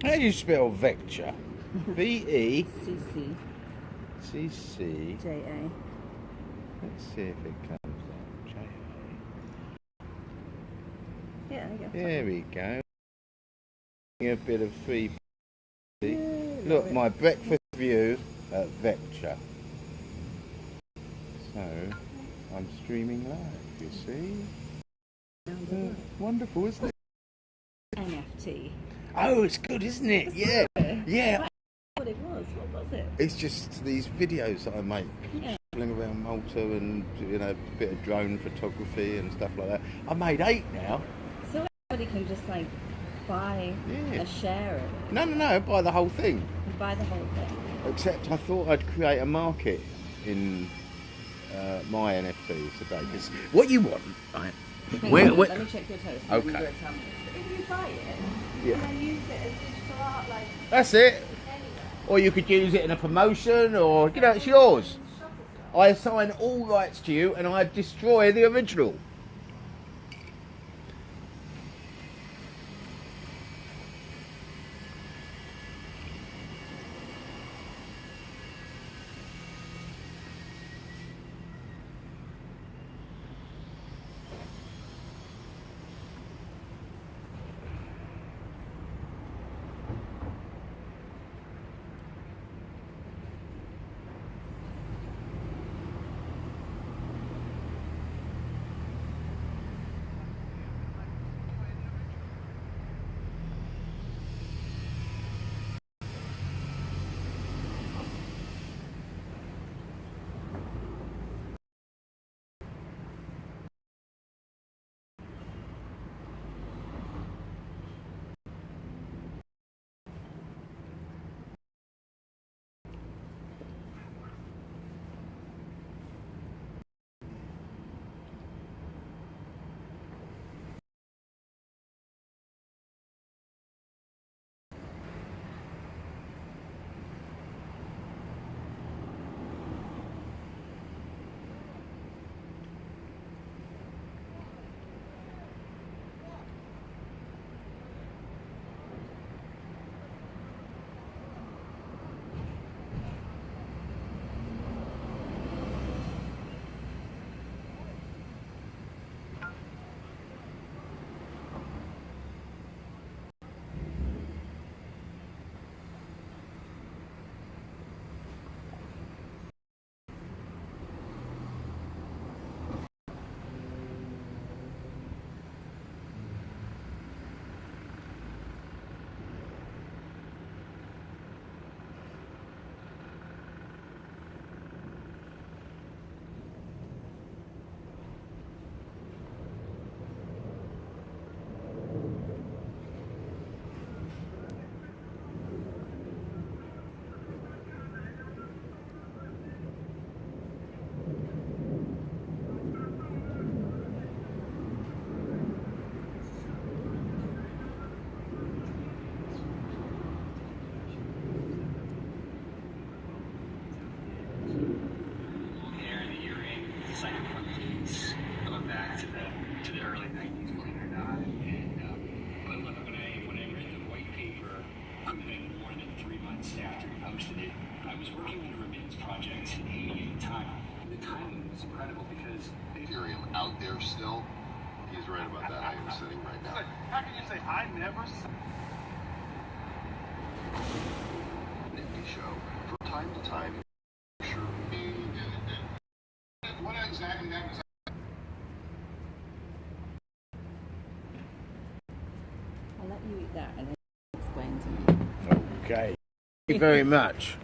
How do you spell vector? V-E... C-C. C-C... J-A. Let's see if it comes up. J-A... Yeah, there you go. There we go. A bit of free... Look, my breakfast view at Vector. So, I'm streaming live, you see? Wonderful, isn't it? NFT. Oh, it's good, isn't it? Yeah. Yeah. What it was? What was it? It's just these videos that I make. Yeah. Traveling around Malta and, you know, a bit of drone photography and stuff like that. I made 8 now. So everybody can just like buy a share of it? No, buy the whole thing. You buy the whole thing? Except I thought I'd create a market in my NFTs today. Because what you want, right? Let me check your toast. Okay. If you buy it, Yeah. and then use it as digital art, like That's it. anywhere. Or you could use it in a promotion, or, you know, it's yours. I assign all rights to you and I destroy the original. was working on a remittance project in Haiti at the time. The timing was incredible because Ethereum out there still. He's right about that. I am sitting right now. How can you say I never? Nifty show. From time to time, sure. What exactly that was? I'll let you eat that and then explain to me. Okay. Thank you very much.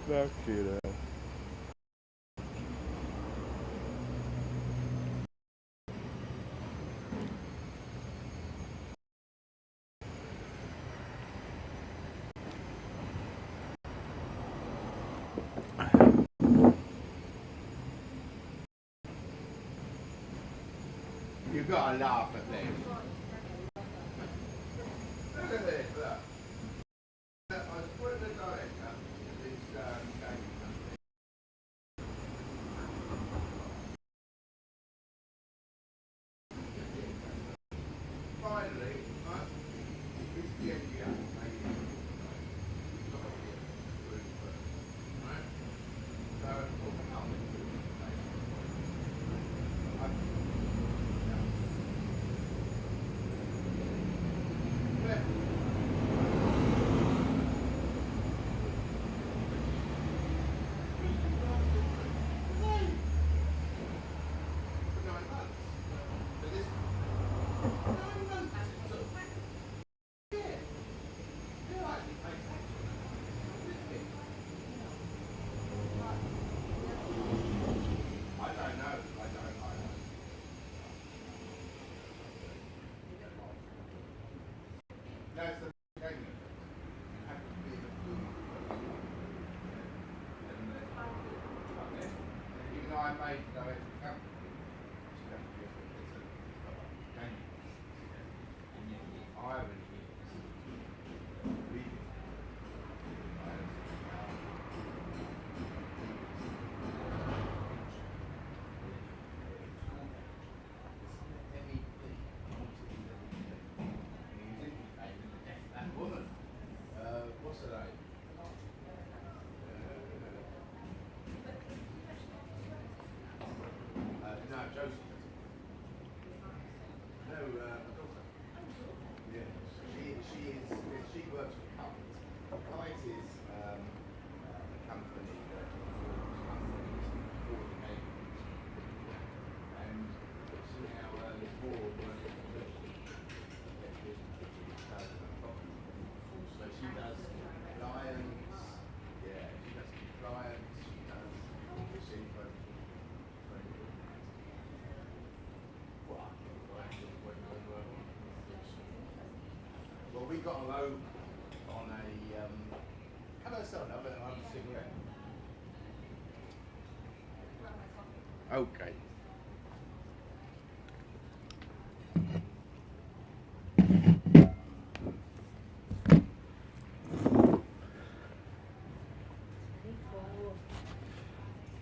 Fucking hell. You've got to laugh at this. Look at this, look. I was putting the director of this game company. Finally, right, this is the NGO, right? That's the game. You have to be the food. Even though I made direct to company, it's a game. And yet the irony is, that woman, what's her name? No, Josie. No, my daughter. Yeah, she works for Kite. Kite is a company that coordinates, and she now is more working for so she does clients, yeah, she does clients, she does receiver. Well, we got a loan on a, how do I sell that? I'm a cigarette. Okay.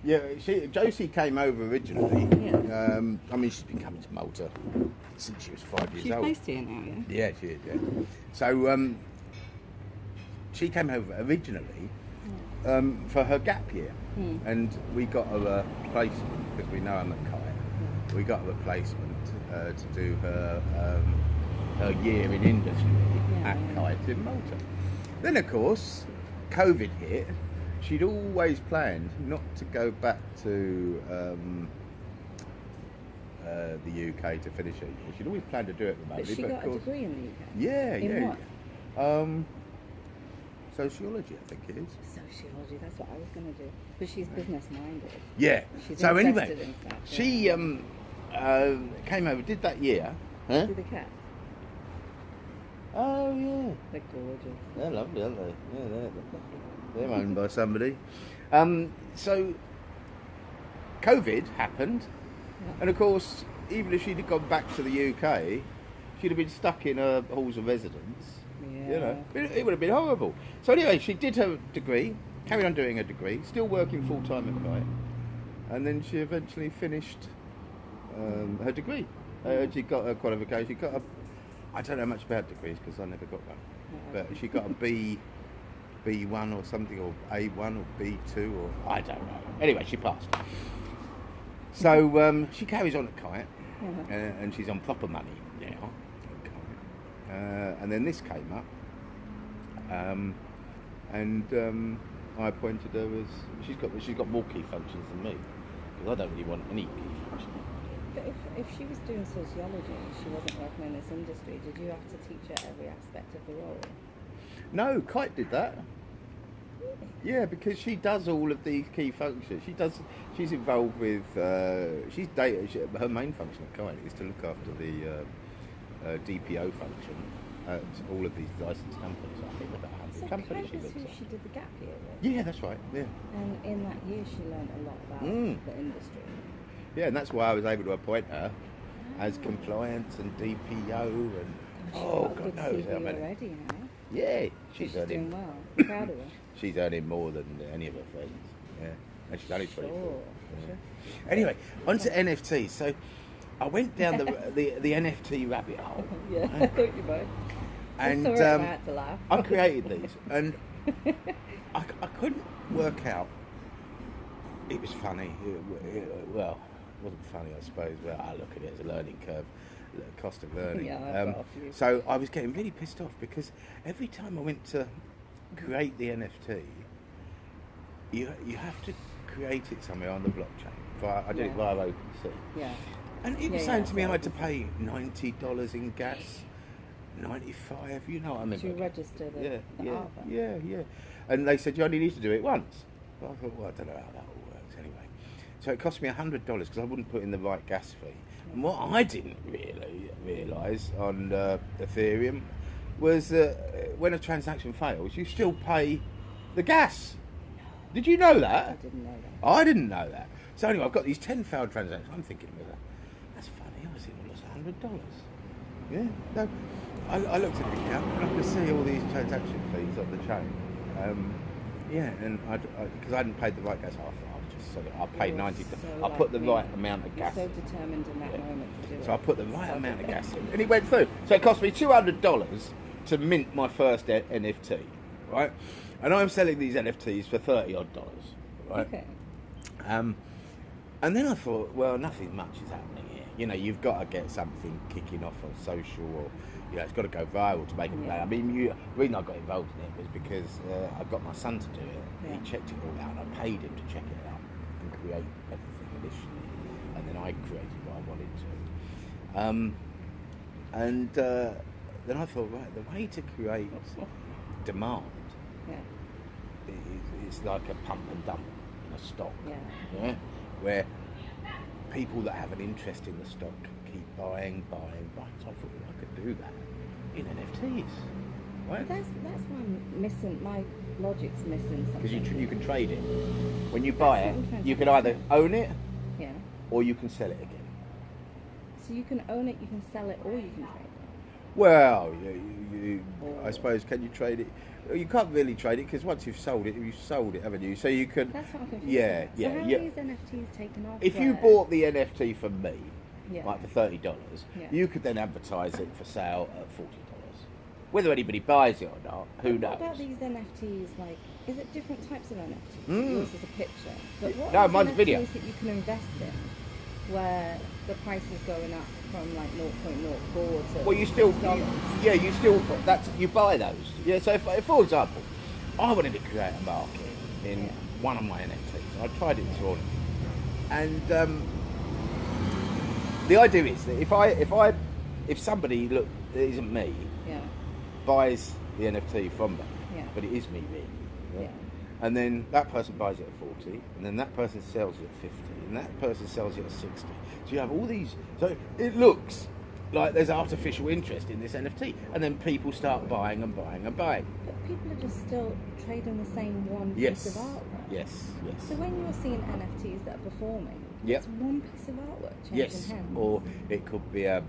Yeah, Josie came over originally. Yeah. I mean, she's been coming to Malta since she was 5 years She's old. based here now, yeah? Yeah, she is, yeah. So, she came over originally for her gap year. And we got her a placement, because we know I'm at Kite. We got her a placement to do her year in industry at Kite in Malta. Then, of course, COVID hit. She'd always planned not to go back to the UK to finish her year. She'd always planned to do it remotely. But she got a degree in the UK? Yeah, in what? Sociology, I think it is. Sociology, that's what I was going to do. But she's business-minded. Yeah. She's so interested anyway, in stuff, she came over, did that year. Huh? See the cats? Oh, yeah. They're gorgeous. They're lovely, aren't they? Yeah, they're owned by somebody. So, COVID happened, and of course, even if she'd have gone back to the UK, she'd have been stuck in her halls of residence. Yeah. You know, it would have been horrible. So anyway, she did her degree, carried on doing her degree, still working full time at Kite, and then she eventually finished her degree. She got her qualification. She got a, I don't know much about degrees because I never got one, but she got a B1 or something, or A1 or B2, or I don't know. Anyway, she passed. So she carries on at Kite, and she's on proper money now at Kite. And then this came up, and I appointed her as she's got more key functions than me, because I don't really want any key functions. But if she was doing sociology and she wasn't working in this industry, did you have to teach her every aspect of the role? No, Kite did that. Really? Yeah, because she does all of these key functions. She's involved with. She's data. Her main function at Kite is to look after the DPO function at all of these licensed companies. I think about 100 So companies she Kite was looks who at. she did the gap year with. Yeah, that's right. Yeah, And in that year, she learned a lot about the industry. yeah, and that's why I was able to appoint her as compliance and DPO and She's oh, got a God good knows how CV many. already, you know. Yeah, So she's doing earning. well. I'm proud of her. She's earning more than any of her friends. Yeah, and she's only 24. Sure, Yeah. sure. Anyway, onto NFTs. So I went down the NFT rabbit hole. Yeah, I thought you might. And Sorry, I had to laugh. I created these, and I couldn't work out. It was funny. Well, it wasn't funny, I suppose. But I look at it as a learning curve, cost of learning. Yeah, I've got a few. So I was getting really pissed off because every time I went to create the NFT, you have to create it somewhere on the blockchain. I did it via OpenSea. Yeah. And it was Yeah, saying yeah, to me I so had to pay $90 in gas, 95. You know what I mean? To register the art. Yeah. And they said you only need to do it once. Well, I thought, well, I don't know how that all works anyway. So it cost me $100 because I wouldn't put in the right gas fee. And what I didn't really realise on Ethereum was that when a transaction fails, you still pay the gas. Did you know that? I didn't know that. I didn't know that. So anyway, I've got these 10 failed transactions. I'm thinking, well, that's funny. I was thinking I lost $100. Yeah. No, I looked at the account and I could see all these transaction fees on the chain. Yeah, and because I hadn't paid the right gas, I paid 90. I put the right amount of gas. You're so determined in that moment to do it. So I put the right amount of gas in, and it went through. So it cost me $200 to mint my first NFT, right? And I'm selling these NFTs for $30 odd, right? Okay. And then I thought, well, nothing much is happening here. You know, you've got to get something kicking off on social, or it's got to go viral to make it play. I mean, the reason I got involved in it was because I got my son to do it. Yeah. He checked it all out, and I paid him to check it out and create everything initially, and then I created what I wanted to. Then I thought, right, the way to create demand is like a pump and dump in a stock. Yeah, where people that have an interest in the stock keep buying. So I thought, well, I could do that in NFTs. Right? That's why I'm missing, my logic's missing something. Because you can trade it. When you buy it, what I'm trying to you can either own it Yeah. or you can sell it again. So you can own it, you can sell it, or you can trade it. Well, I suppose, can you trade it? Well, you can't really trade it because once you've sold it, haven't you? So you can. That's what I'm confused Yeah, about. yeah, So how yeah. are these NFTs taken off? If you where- bought the NFT from me, Yeah. like for $30, Yeah. you could then advertise it for sale at $40. Whether anybody buys it or not, who knows? What about these NFTs? Like, is it different types of NFTs? Mm. Yours is a picture, but what No, are mine's NFTs video. that you can invest in, where the price is going up from like 0.04 to Well, you still, $6? you buy those. Yeah. So, if for example, I wanted to create a market in one of my NFTs. I tried it this morning, and the idea is that if somebody that isn't me buys the NFT from me, but it is me really, and then that person buys it at 40, and then that person sells it at 50, and that person sells it at 60. So you have all these. So it looks like there's artificial interest in this NFT, and then people start buying and buying and buying. But people are just still trading the same one Yes. piece of artwork. Yes. So when you're seeing NFTs that are performing, Yep. it's one piece of artwork changing Yes. hands. Or it could be a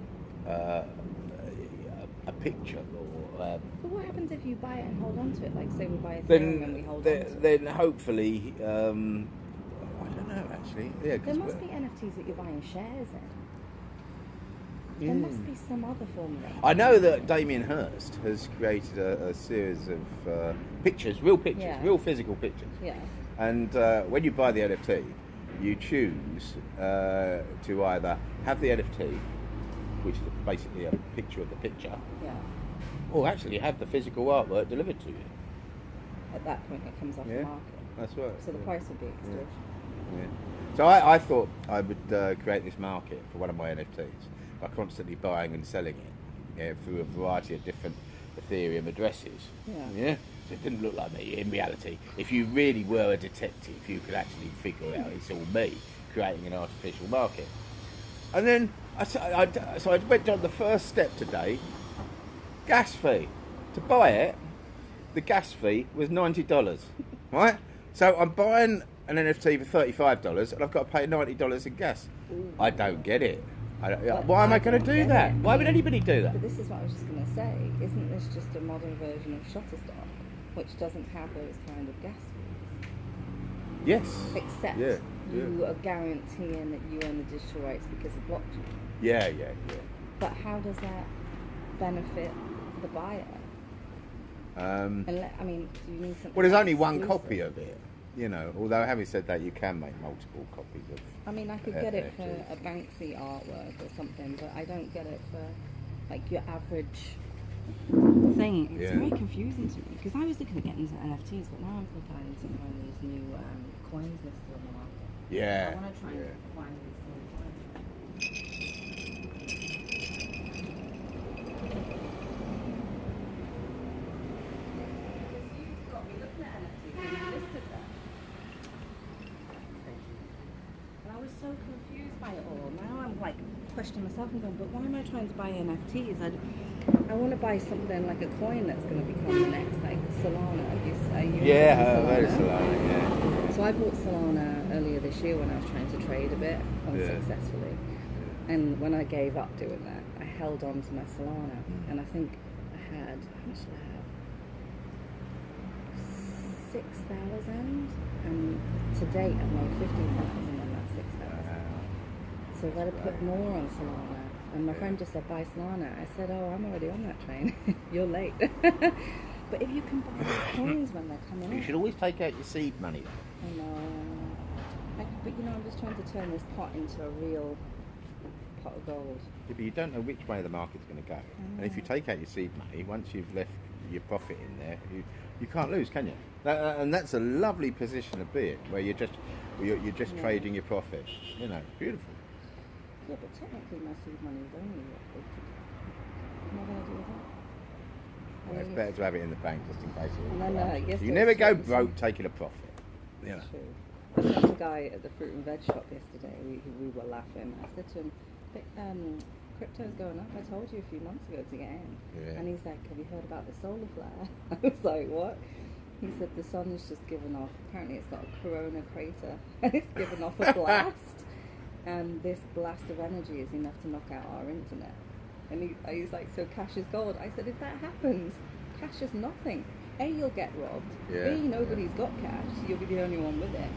picture, or But what happens if you buy it and hold on to it? Like, say we buy Ethereum and we hold on to it. then hopefully I don't know actually. Yeah. There must be NFTs that you're buying shares in. There must be some other form of it. I know that Damien Hirst has created a series of pictures, real physical pictures. Yeah. And when you buy the NFT, you choose to either have the NFT, which is basically a picture of the picture, or actually have the physical artwork delivered to you. At that point, it comes off the market. That's right. So the price would be extortion. Yeah. So I thought I would create this market for one of my NFTs by constantly buying and selling it through a variety of different Ethereum addresses. Yeah. So it didn't look like me in reality. If you really were a detective, you could actually figure out it's all me creating an artificial market. And then so I went on the first step today. Gas fee to buy it. The gas fee was $90, right? So I'm buying an NFT for $35, and I've got to pay $90 in gas. Ooh. I don't get it. Why am I going to do that? Why would anybody do that? But this is what I was just going to say. Isn't this just a modern version of Shutterstock, which doesn't have those kind of gas fees? Yes. Except you are guaranteeing that you own the digital rights because of blockchain. Yeah. But how does that benefit the buyer? I mean, do you need something? Well, there's only one exclusive? copy of it, you know. Although having said that, you can make multiple copies of. I mean, I could get it for a Banksy artwork or something, but I don't get it for like your average thing. It's very confusing to me because I was looking at getting into NFTs, but now I'm planning to find these new coins listed on the market. Yeah. I want to try and find these new coins. You've got me looking at NFTs and you listed them. And I was so confused by it all. Now I'm like questioning myself and going, but why am I trying to buy NFTs? I want to buy something like a coin that's going to become the next, like Solana. Solana, yeah. So I bought Solana earlier this year when I was trying to trade a bit unsuccessfully. And when I gave up doing that, I held on to my Solana. And I think I had, how much did I have? 6,000. And to date, I've made 15,000 on that 6,000. So I've got to put more on Solana. And my friend just said, buy Solana. I said, oh, I'm already on that train. You're late. But if you can buy these coins when they're coming in. You should always take out your seed money. I know. But you know, I'm just trying to turn this pot into a real pot of gold. Yeah, but you don't know which way the market's going to go. And if you take out your seed money, once you've left your profit in there, you can't lose, can you? And that's a lovely position to be in, where you're just trading your profit. You know, beautiful. Yeah, but technically my seed money is only what, 80. What am I going to do with that? Well, it's better to have it in the bank just in case. You Yesterday never go I spoke to broke taking a profit. You know. True. I spoke to a guy at the fruit and veg shop yesterday. We were laughing. I said to him, crypto's going up. I told you a few months ago to get in. Yeah. And he's like, have you heard about the solar flare? I was like, what? He said the sun's just given off. Apparently it's got a corona crater and it's given off a blast. And this blast of energy is enough to knock out our internet. And he's like, so cash is gold. I said, if that happens, cash is nothing. A, you'll get robbed. Yeah. B, nobody's got cash, so you'll be the only one with it.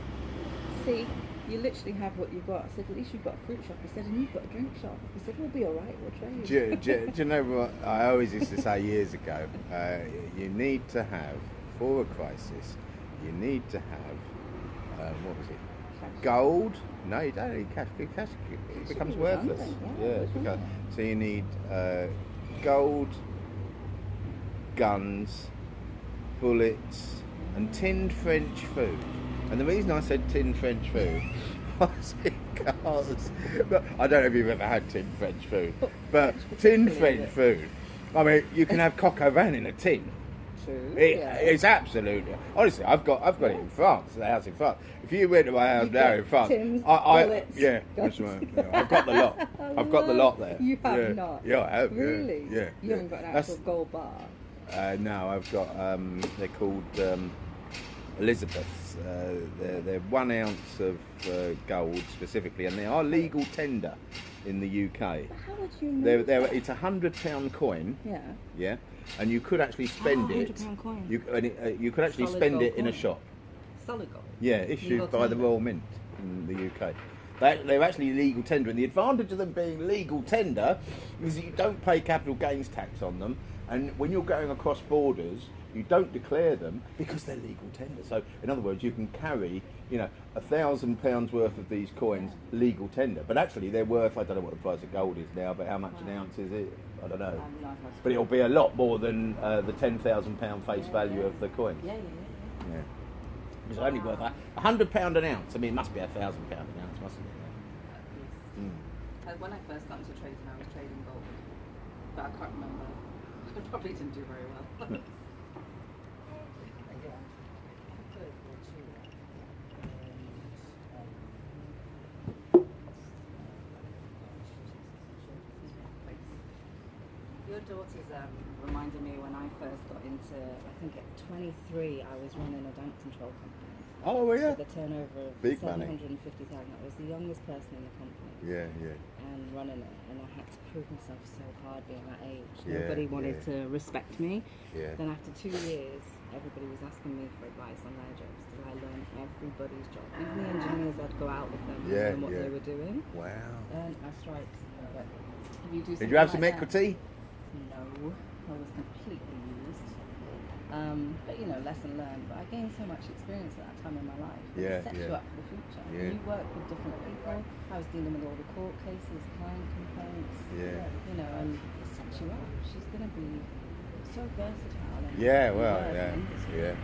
C, you literally have what you've got. I said, at least you've got a fruit shop. He said, and you've got a drink shop. He said, we'll be all right, we'll trade. Do you know what I always used to say years ago? You need to have, for a crisis, you need to have, what was it? Cash. Gold? No, you don't need cash. Cash becomes worthless. Yeah, So you need gold, guns, bullets, and tinned French food. And the reason I said tinned French food was because I don't know if you've ever had tinned French food, but tinned French food. I mean, you can have coq au vin in a tin. True. It's absolutely. Honestly, I've got it in France, the house in France. If you went to my house now in France, bullets, that's right. Yeah, I've got the lot. I've got the lot there. You have not. Yeah, I have. Really? Yeah. You haven't got an actual gold bar. No, I've got. They're called Elizabeths. They're 1 ounce of gold specifically, and they are legal tender in the UK. But how would you know? It's £100 coin. Yeah. Yeah, and you could actually spend it. £100 coin. You could actually Solid spend gold it in a coin. shop. Solid gold. Yeah, issued Legal by the tender. Royal Mint in the UK. They're actually legal tender, and the advantage of them being legal tender is that you don't pay capital gains tax on them, and when you're going across borders, you don't declare them because they're legal tender. So, in other words, you can carry, £1,000 worth of these coins legal tender, but actually they're worth, I don't know what the price of gold is now, but how much an ounce is it? I don't know. But it'll be a lot more than the £10,000 face value of the coins. Yeah. It's only worth £100 an ounce. I mean, it must be £1,000 an ounce, mustn't it? When I first got into trading, I was trading gold, but I can't remember. I probably didn't do very well. daughter's reminded me when I first got into, I think at 23, I was running a damp control company. Oh, were you? With a turnover of Big money. 750,000. I was the youngest person in the company. Yeah, yeah. And running it, and I had to prove myself so hard being that age. Yeah, Nobody wanted yeah. to respect me. Yeah. Then after 2 years, everybody was asking me for advice on their jobs because I learned everybody's job. Even the engineers, I'd go out with them and learn what they were doing. Wow. And I stripes. But if you do Did you have some like equity? No, I was completely used. But you know, lesson learned. But I gained so much experience at that time in my life. Yeah, It sets you up for the future. Yeah. You work with different people. I was dealing with all the court cases, client complaints. Yeah. You know, and it sets you up. She's going to be so versatile. And Yeah, well, in yeah, the industry. yeah.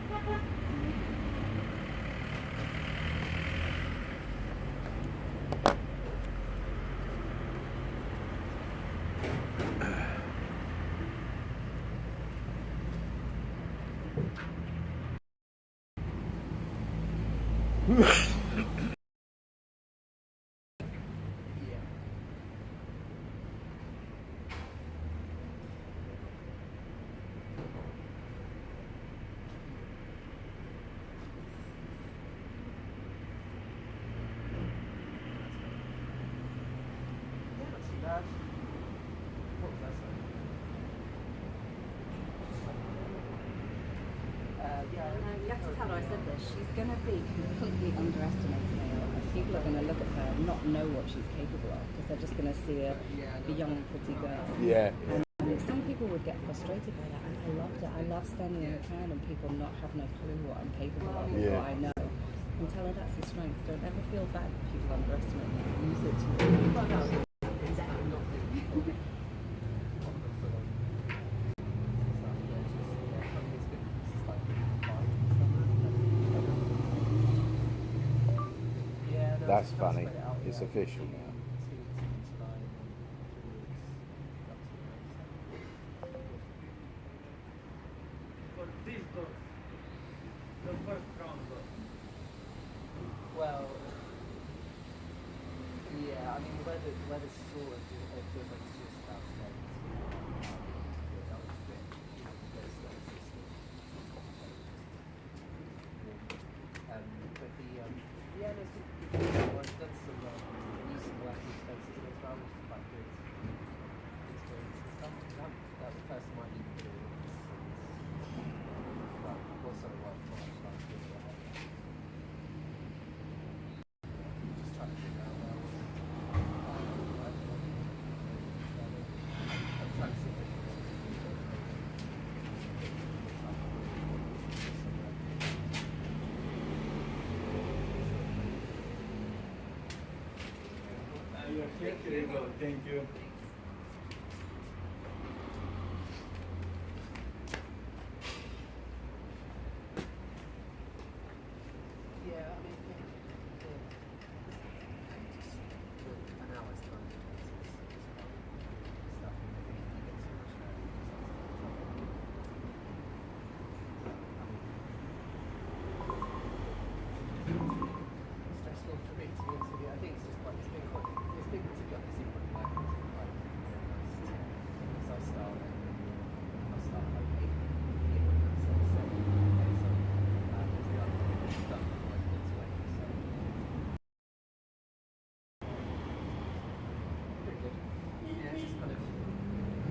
You have to tell her I said this. She's going to be completely underestimating her. People are going to look at her and not know what she's capable of because they're just going to see a young, pretty girl. Yeah. And some people would get frustrated by that, and I loved it. I love standing in a crowd and people not have no clue what I'm capable of or what I know. And tell her that's the strength. Don't ever feel bad if people underestimate you. Use it to That's funny. It's official now. Well, yeah, I mean, the weather's sort of, it feels like it's just about steady. That was a bit, very slow system. But the, yeah, there's well, I've done some useful active spaces as well, which is quite good experience and stuff. That was the first time I did do it. Well, also, March last year. Just trying to figure out where I was. I'm trying to see if I can Here you go. Thank you. Yeah, I mean, just an hour's time stuff, and maybe you get so much stressful for me, to be honest with you. I think it's just quite, it's been, to be honest, it's been quite nice because I'll start like 8 o'clock, so 7, okay, so there's the other thing that's done before I get to 8, so pretty good. Yeah, it just kind of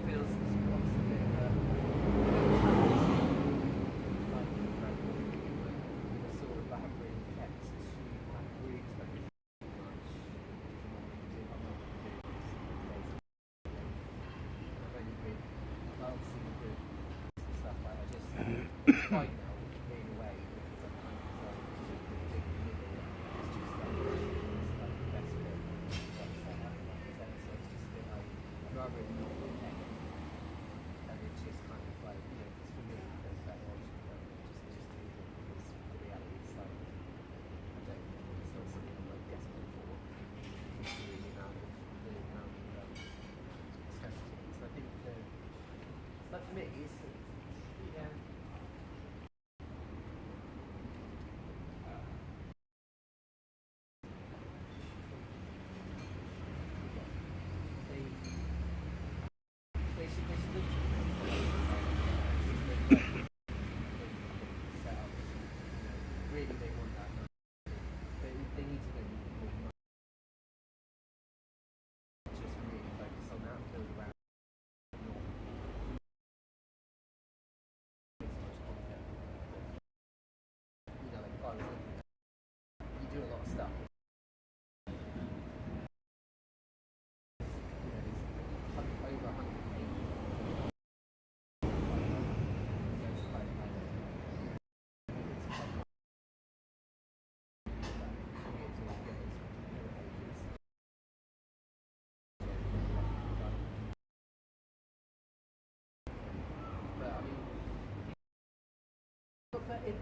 feels it's a bit of a sort of, I haven't really kept to, I haven't really expected much from what we do. I'm not really doing this days. I've only been, obviously with the stuff, like I just, it's fine now, being away, because I'm kind of controlling the big middle, it's just like, it's like the best bit, like set up, like the zen, so it's just a bit like, I'd rather it not be there, and it's just kind of like, you know, because for me, there's a better option, but just do it, because the reality is like, I don't, it's not something I'm like desperate for, considering the amount of stress it's been. So I think, like for me, it's, yeah, but it